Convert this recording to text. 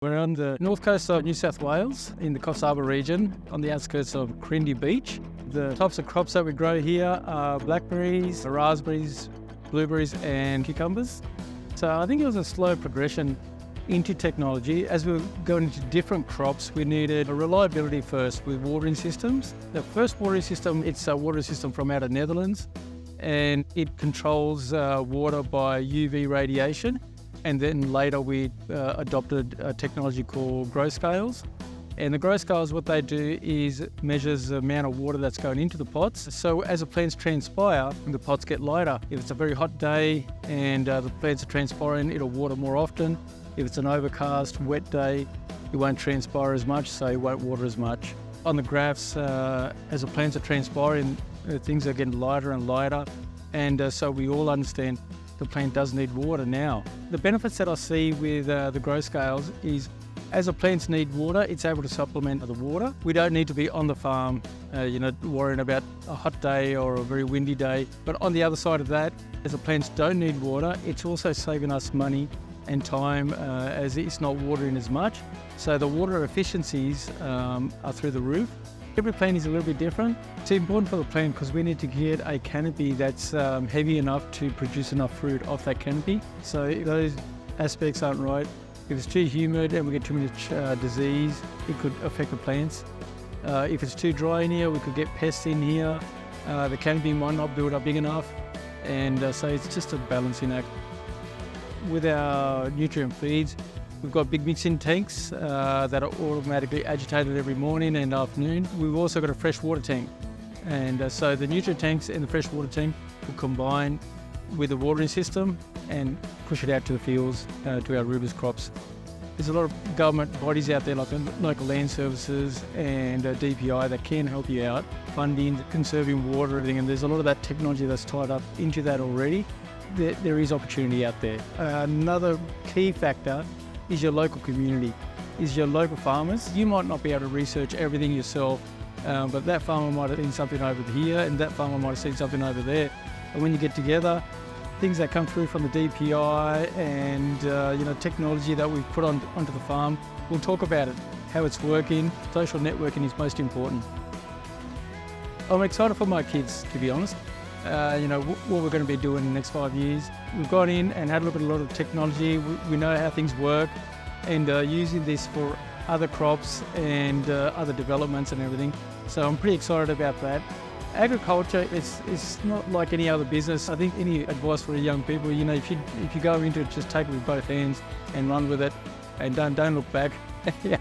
We're on the north coast of New South Wales in the Coffs Harbour region on the outskirts of Crindy Beach. The types of crops that we grow here are blackberries, raspberries, blueberries and cucumbers. So I think it was a slow progression into technology. As we were going into different crops, we needed a reliability first with watering systems. The first watering system, it's a water system from out of Netherlands, and it controls water by UV radiation. And then later we adopted a technology called grow scales. And the grow scales, what they do is measures the amount of water that's going into the pots. So as the plants transpire, the pots get lighter. If it's a very hot day and the plants are transpiring, it'll water more often. If it's an overcast, wet day, it won't transpire as much, so it won't water as much. On the graphs, as the plants are transpiring, things are getting lighter and lighter. And so we all understand the plant does need water now. The benefits that I see with the grow scales is as the plants need water, it's able to supplement the water. We don't need to be on the farm, worrying about a hot day or a very windy day. But on the other side of that, as the plants don't need water, it's also saving us money and time as it's not watering as much. So the water efficiencies are through the roof. Every plant is a little bit different. It's important for the plant because we need to get a canopy that's heavy enough to produce enough fruit off that canopy. So if those aspects aren't right, if it's too humid and we get too much disease, it could affect the plants. If it's too dry in here, we could get pests in here. The canopy might not build up big enough. And so it's just a balancing act. With our nutrient feeds, we've got big mixing tanks that are automatically agitated every morning and afternoon. We've also got a fresh water tank. And so the nutrient tanks and the fresh water tank will combine with the watering system and push it out to the fields, to our rubus crops. There's a lot of government bodies out there like the Local Land Services and DPI that can help you out, funding, conserving water, everything, and there's a lot of that technology that's tied up into that already. There is opportunity out there. Another key factor is your local community, is your local farmers. You might not be able to research everything yourself, but that farmer might have seen something over here and that farmer might have seen something over there. And when you get together, things that come through from the DPI and technology that we've put onto the farm, we'll talk about it, how it's working. Social networking is most important. I'm excited for my kids, to be honest. What we're going to be doing in the next 5 years. We've gone in and had a look at a lot of technology. We know how things work, and using this for other crops and other developments and everything. So I'm pretty excited about that. Agriculture is not like any other business. I think any advice for young people, if you go into it, just take it with both hands and run with it, and don't look back. Yeah.